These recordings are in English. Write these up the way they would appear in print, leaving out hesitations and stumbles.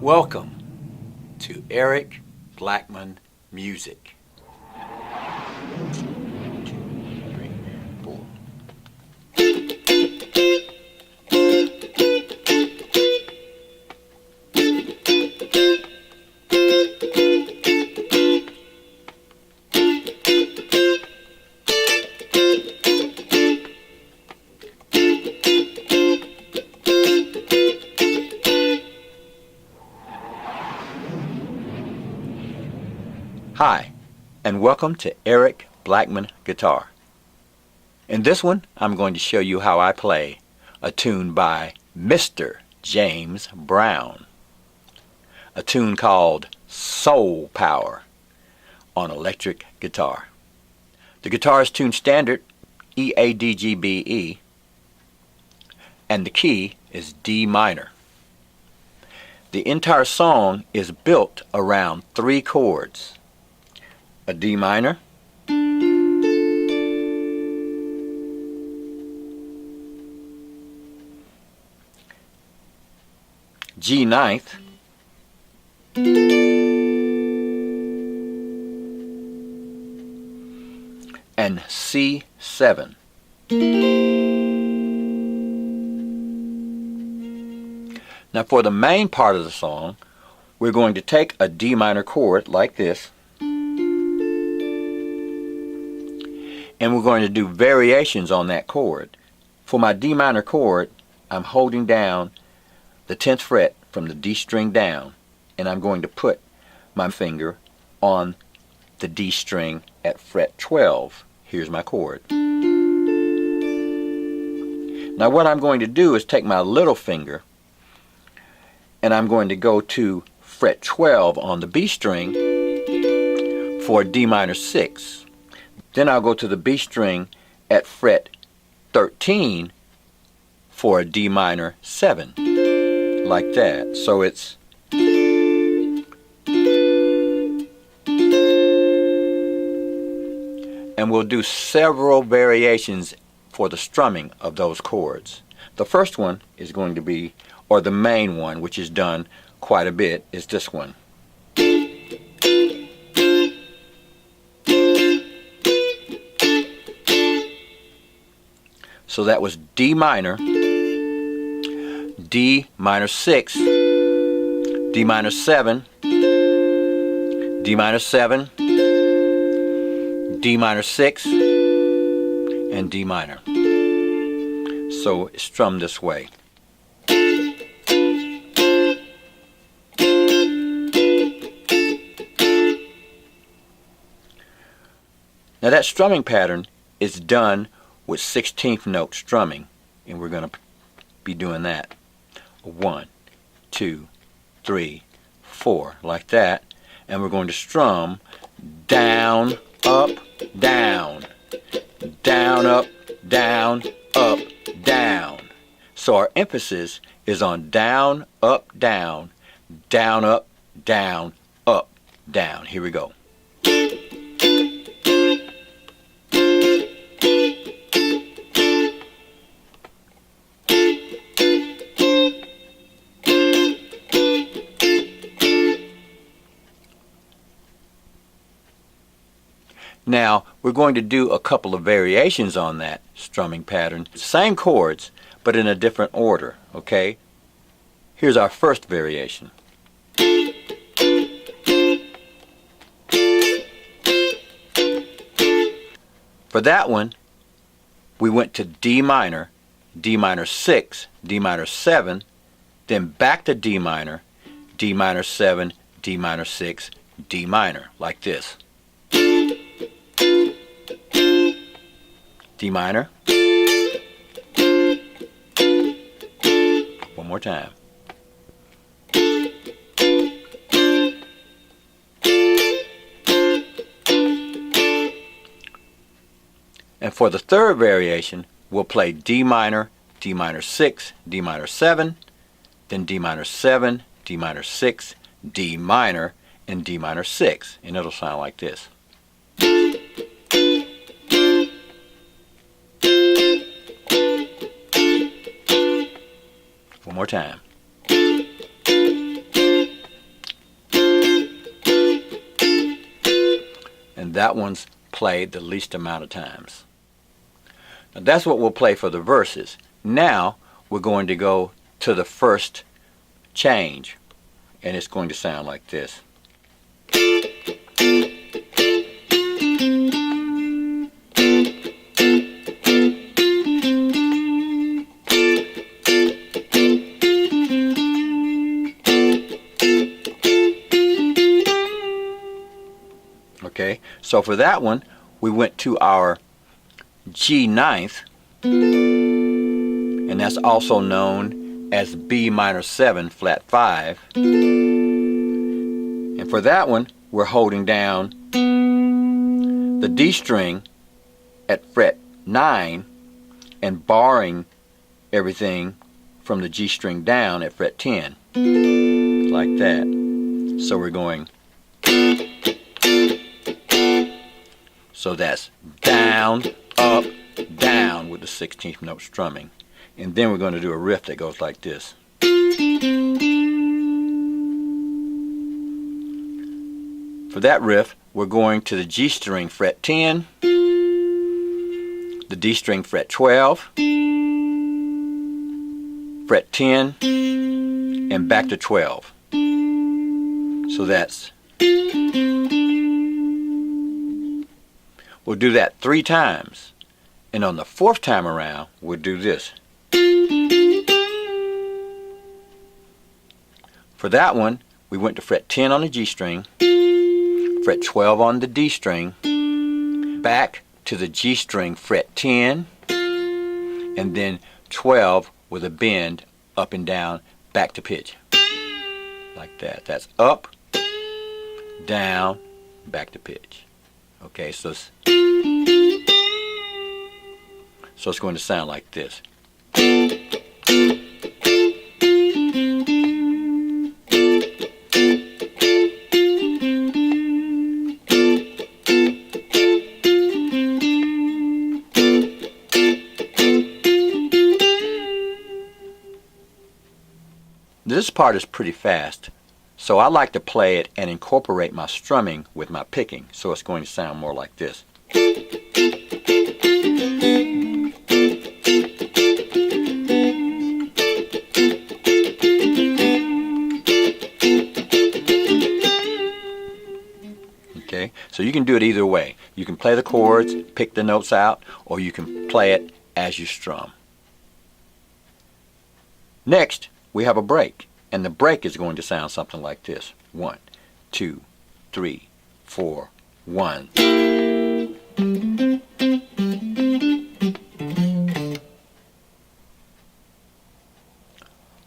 Welcome to Eric Blackmon Music. 1, 2, 3, 4. Hi, and welcome to Eric Blackmon Guitar. In this one, I'm going to show you how I play a tune by Mr. James Brown, a tune called Soul Power on electric guitar. The guitar is tuned standard E-A-D-G-B-E, and the key is D minor. The entire song is built around 3 chords. A D minor, G ninth, and C7. Now for the main part of the song, we're going to take a D minor chord like this, and we're going to do variations on that chord. For my D minor chord, I'm holding down the 10th fret from the D string down, and I'm going to put my finger on the D string at fret 12. Here's my chord. Now what I'm going to do is take my little finger and I'm going to go to fret 12 on the B string for a D minor 6. Then I'll go to the B string at fret 13 for a D minor 7, like that. So it's and we'll do several variations for the strumming of those chords. The first one is going to be, or the main one, which is done quite a bit, is this one. So that was D minor, D minor 6, D minor 7, D minor 7, D minor 6, and D minor. So it's strummed this way. Now that strumming pattern is done with 16th note strumming, and we're going to be doing that. 1, 2, 3, 4, like that, and we're going to strum down, up, down, down, up, down, up, down. So our emphasis is on down, up, down, down, up, down, up, down. Here we go. Now, we're going to do a couple of variations on that strumming pattern. Same chords, but in a different order, okay? Here's our first variation. For that one, we went to D minor, D minor 6, D minor 7, then back to D minor, D minor 7, D minor 6, D minor, like this. D minor. One more time. And for the third variation, we'll play D minor, D minor 6, D minor 7, then D minor 7, D minor 6, D minor, and D minor 6. And it'll sound like this. One more time. and that one's played the least amount of times. Now that's what we'll play for the verses. Now we're going to go to the first change, and it's going to sound like this. Okay, so for that one, we went to our G ninth, and that's also known as B minor 7 flat 5. And for that one, we're holding down the D string at fret 9 and barring everything from the G string down at fret 10, like that. So we're going. So that's down, up, down with the 16th note strumming. And then we're going to do a riff that goes like this. For that riff, we're going to the G string fret 10, the D string fret 12, fret 10, and back to 12. So that's. We'll do that 3 times, and on the 4th time around, we'll do this. For that one, we went to fret 10 on the G string, fret 12 on the D string, back to the G string fret 10, and then 12 with a bend up and down, back to pitch. Like that. That's up, down, back to pitch. Okay, so it's going to sound like this. This part is pretty fast, so I like to play it and incorporate my strumming with my picking, so it's going to sound more like this. Okay, so you can do it either way. You can play the chords, pick the notes out, or you can play it as you strum. Next, we have a break, and the break is going to sound something like this. 1, 2, 3, 4, 1.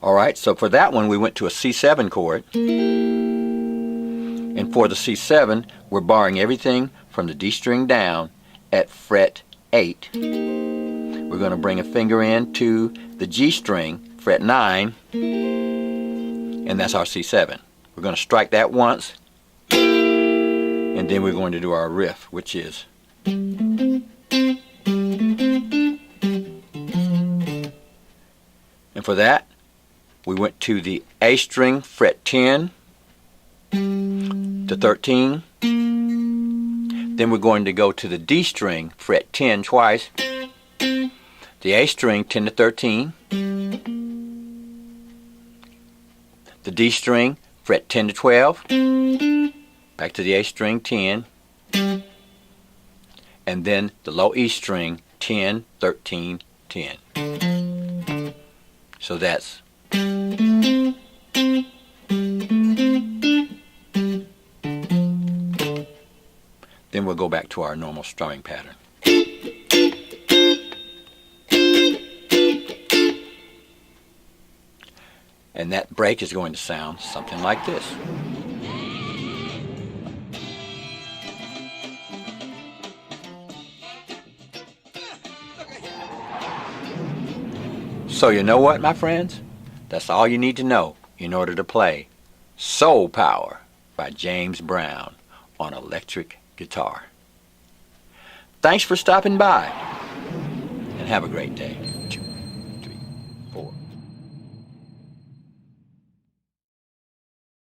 Alright, so for that one we went to a C7 chord, and for the C7 we're barring everything from the D string down at fret 8. We're going to bring a finger in to the G string, fret 9, and that's our C7. We're going to strike that once, and then we're going to do our riff, which is. And for that, we went to the A string, fret 10 to 13. Then we're going to go to the D string, fret 10 twice, the A string 10 to 13, the D string, fret 10 to 12, back to the A string 10, and then the low E string 10, 13, 10. So that's. Then we'll go back to our normal strumming pattern. And that break is going to sound something like this. So you know what, my friends? That's all you need to know in order to play Soul Power by James Brown on electric guitar. Thanks for stopping by, and have a great day. 2, 3, 4.